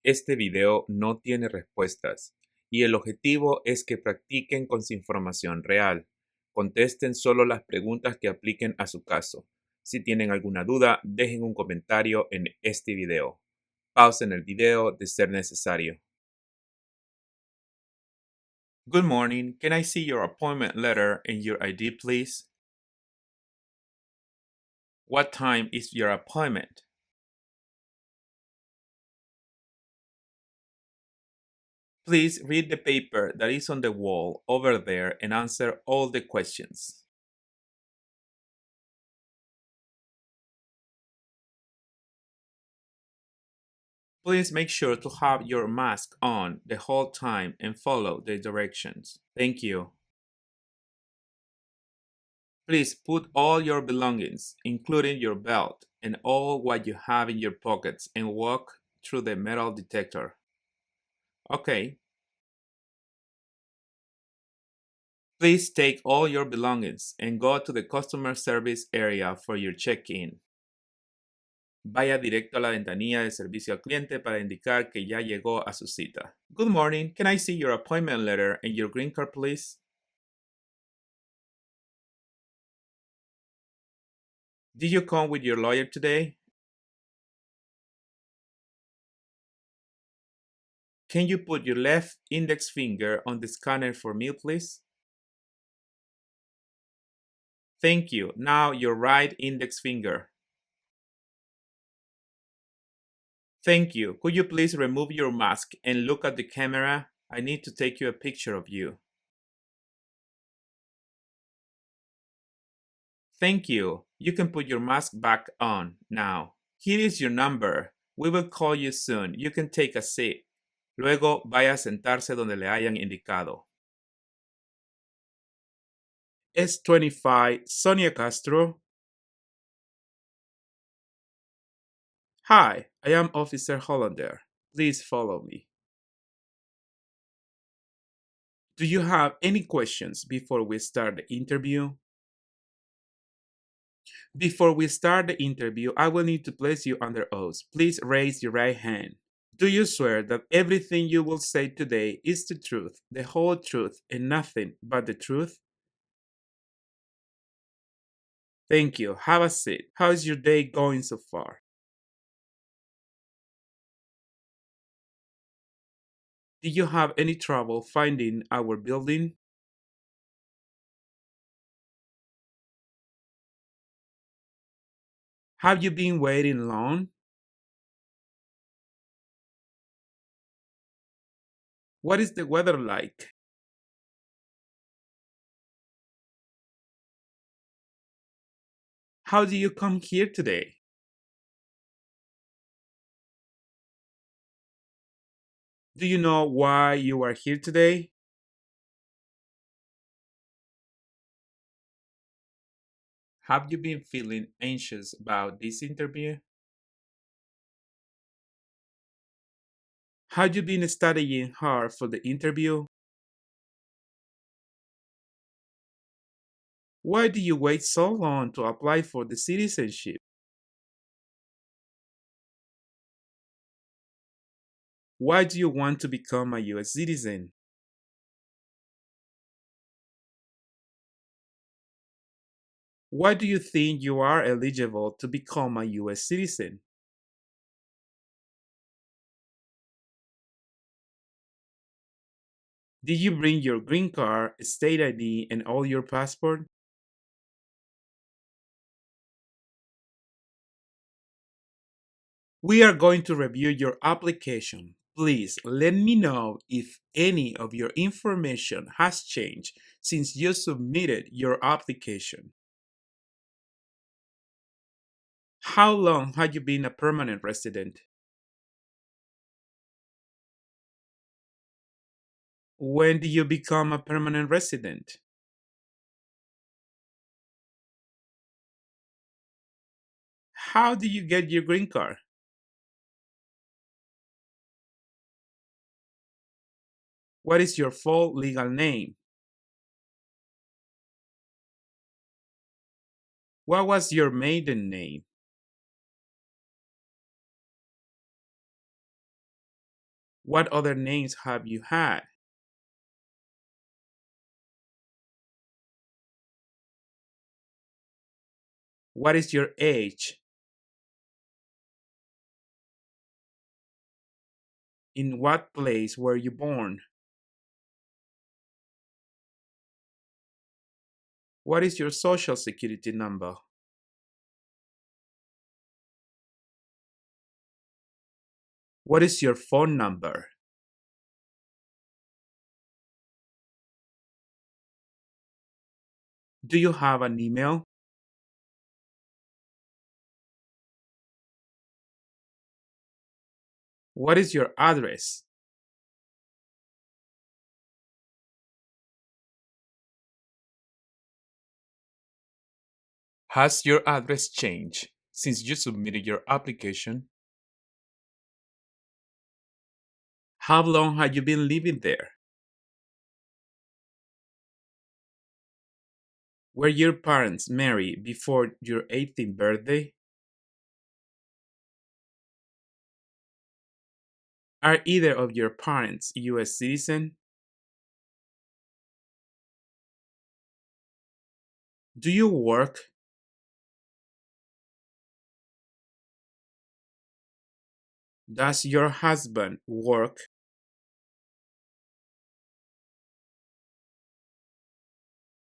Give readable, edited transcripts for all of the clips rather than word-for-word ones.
Este video no tiene respuestas y el objetivo es que practiquen con su información real. Contesten solo las preguntas que apliquen a su caso. Si tienen alguna duda, dejen un comentario en este video. Pausen el video de ser necesario. Good morning. Can I see your appointment letter and your ID, please? What time is your appointment? Please read the paper that is on the wall over there and answer all the questions. Please make sure to have your mask on the whole time and follow the directions. Thank you. Please put all your belongings, including your belt and all what you have in your pockets, and walk through the metal detector. Okay. Please take all your belongings and go to the customer service area for your check-in. Vaya directo a la ventanilla de servicio al cliente para indicar que ya llegó a su cita. Good morning. Can I see your appointment letter and your green card, please? Did you come with your lawyer today? Can you put your left index finger on the scanner for me, please? Thank you. Now your right index finger. Thank you. Could you please remove your mask and look at the camera? I need to take you a picture of you. Thank you. You can put your mask back on now. Here is your number. We will call you soon. You can take a seat. Luego vaya a sentarse donde le hayan indicado. S25 Sonia Castro. Hi, I am Officer Hollander. Please follow me. Do you have any questions before we start the interview? Before we start the interview, I will need to place you under oath. Please raise your right hand. Do you swear that everything you will say today is the truth, the whole truth, and nothing but the truth? Thank you. Have a seat. How is your day going so far? Did you have any trouble finding our building? Have you been waiting long? What is the weather like? How do you come here today? Do you know why you are here today? Have you been feeling anxious about this interview? Have you been studying hard for the interview? Why do you wait so long to apply for the citizenship? Why do you want to become a US citizen? Why do you think you are eligible to become a US citizen? Did you bring your green card, state ID, and all your passport? We are going to review your application. Please let me know if any of your information has changed since you submitted your application. How long have you been a permanent resident? When did you become a permanent resident? How did you get your green card? What is your full legal name? What was your maiden name? What other names have you had? What is your age? In what place were you born? What is your social security number? What is your phone number? Do you have an email? What is your address? Has your address changed since you submitted your application? How long have you been living there? Were your parents married before your 18th birthday? Are either of your parents US citizen? Do you work? Does your husband work?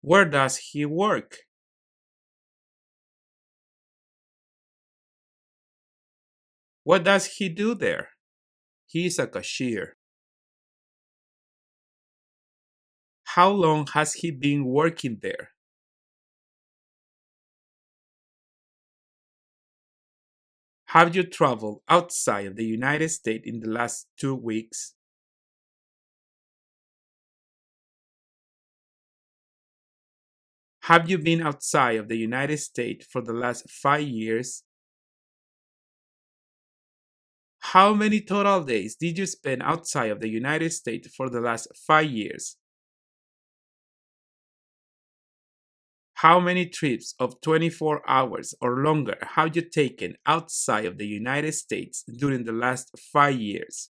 Where does he work? What does he do there? He is a cashier. How long has he been working there? Have you traveled outside of the United States in the last 2 weeks? Have you been outside of the United States for the last 5 years? How many total days did you spend outside of the United States for the last 5 years? How many trips of 24 hours or longer have you taken outside of the United States during the last 5 years?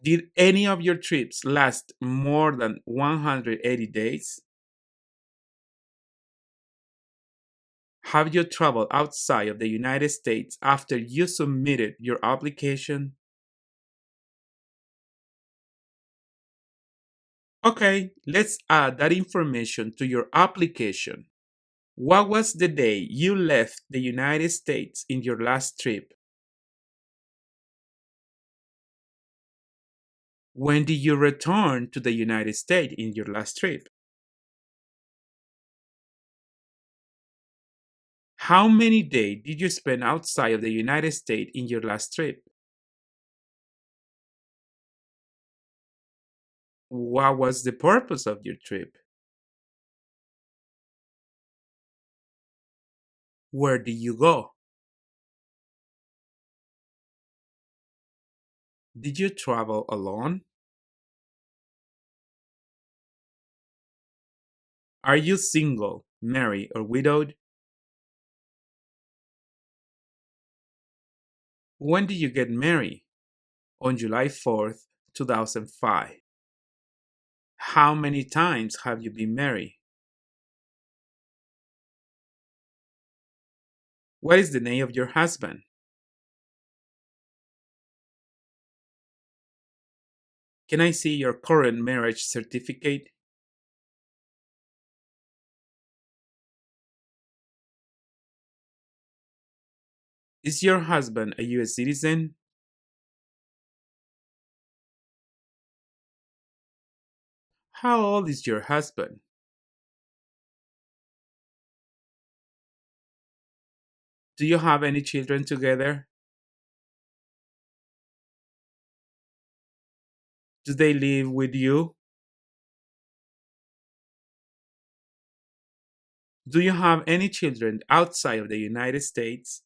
Did any of your trips last more than 180 days? Have you traveled outside of the United States after you submitted your application? Okay, let's add that information to your application. What was the day you left the United States in your last trip? When did you return to the United States in your last trip? How many days did you spend outside of the United States in your last trip? What was the purpose of your trip? Where did you go? Did you travel alone? Are you single, married, or widowed? When did you get married? On July 4th, 2005. How many times have you been married? What is the name of your husband? Can I see your current marriage certificate? Is your husband a US citizen? How old is your husband? Do you have any children together? Do they live with you? Do you have any children outside of the United States?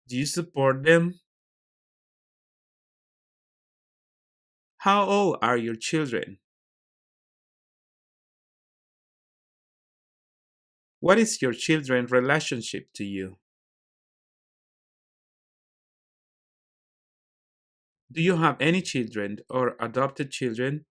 Do you support them? How old are your children? What is your children's relationship to you? Do you have any children or adopted children?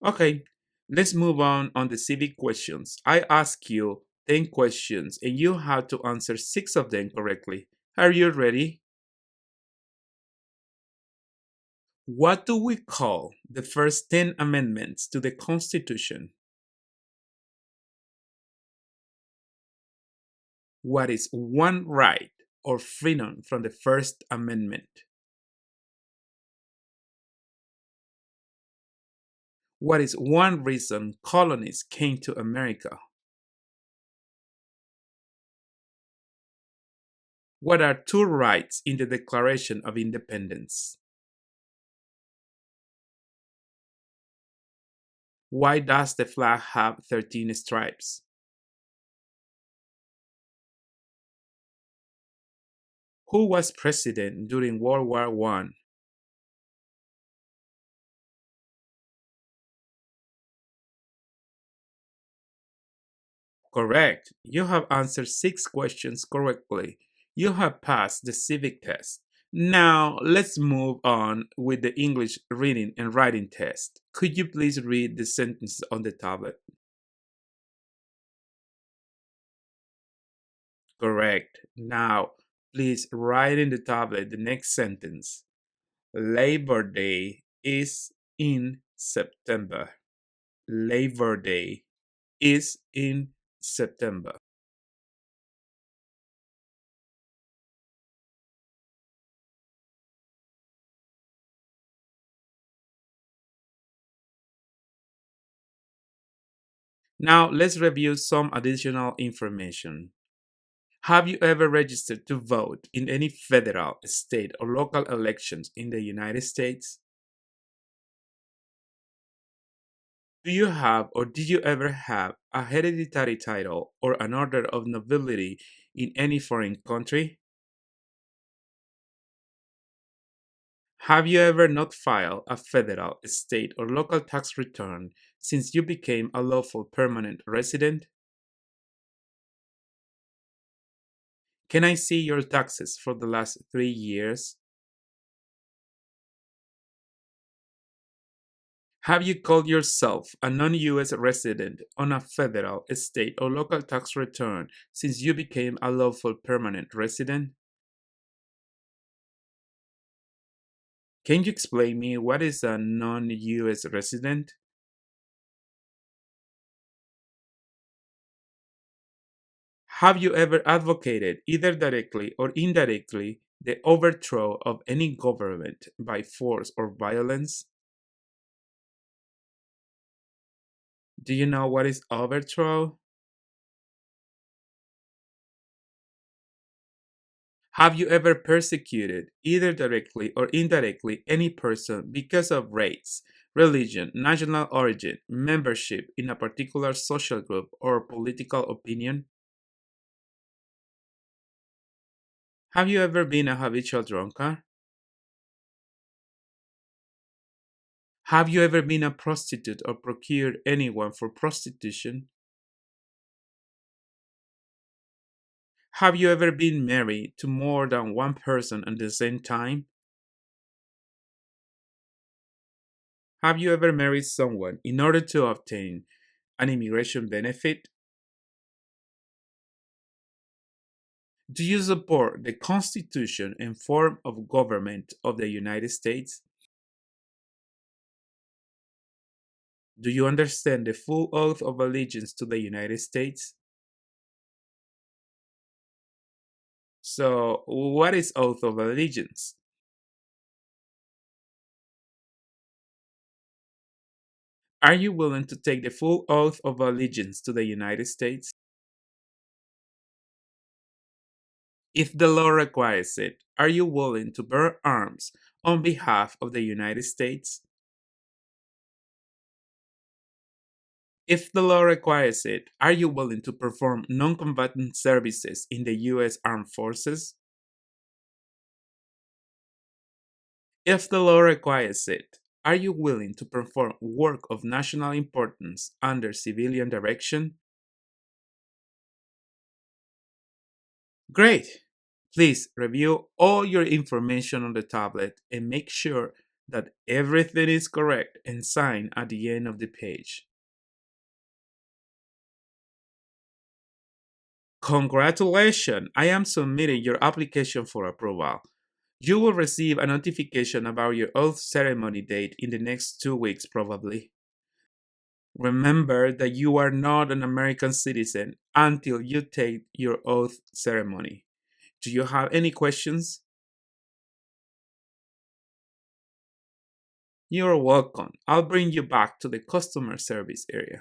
Okay, let's move on the civic questions. I ask you 10 questions and you have to answer 6 of them correctly. Are you ready? What do we call the first 10 amendments to the Constitution? What is one right or freedom from the First Amendment? What is one reason colonists came to America? What are two rights in the Declaration of Independence? Why does the flag have 13 stripes? Who was president during World War I? Correct. You have answered 6 questions correctly. You have passed the civic test. Now, let's move on with the English reading and writing test. Could you please read the sentence on the tablet? Correct. Now, please write in the tablet the next sentence. Labor Day is in September. Labor Day is in September. Now, let's review some additional information. Have you ever registered to vote in any federal, state, or local elections in the United States? Do you have or did you ever have a hereditary title or an order of nobility in any foreign country? Have you ever not filed a federal, state, or local tax return since you became a lawful permanent resident? Can I see your taxes for the last 3 years? Have you called yourself a non US resident on a federal, state, or local tax return since you became a lawful permanent resident? Can you explain me what is a non US resident? Have you ever advocated, either directly or indirectly, the overthrow of any government by force or violence? Do you know what is overthrow? Have you ever persecuted, either directly or indirectly, any person because of race, religion, national origin, membership in a particular social group, or political opinion? Have you ever been a habitual drunkard? Have you ever been a prostitute or procured anyone for prostitution? Have you ever been married to more than one person at the same time? Have you ever married someone in order to obtain an immigration benefit? Do you support the Constitution and form of government of the United States? Do you understand the full oath of allegiance to the United States? So, what is oath of allegiance? Are you willing to take the full oath of allegiance to the United States? If the law requires it, are you willing to bear arms on behalf of the United States? If the law requires it, are you willing to perform non combatant services in the U.S. Armed Forces? If the law requires it, Are you willing to perform work of national importance under civilian direction? Great! Please review all your information on the tablet and make sure that everything is correct and sign at the end of the page. Congratulations! I am submitting your application for approval. You will receive a notification about your oath ceremony date in the next 2 weeks, probably. Remember that you are not an American citizen until you take your oath ceremony. Do you have any questions? You're welcome. I'll bring you back to the customer service area.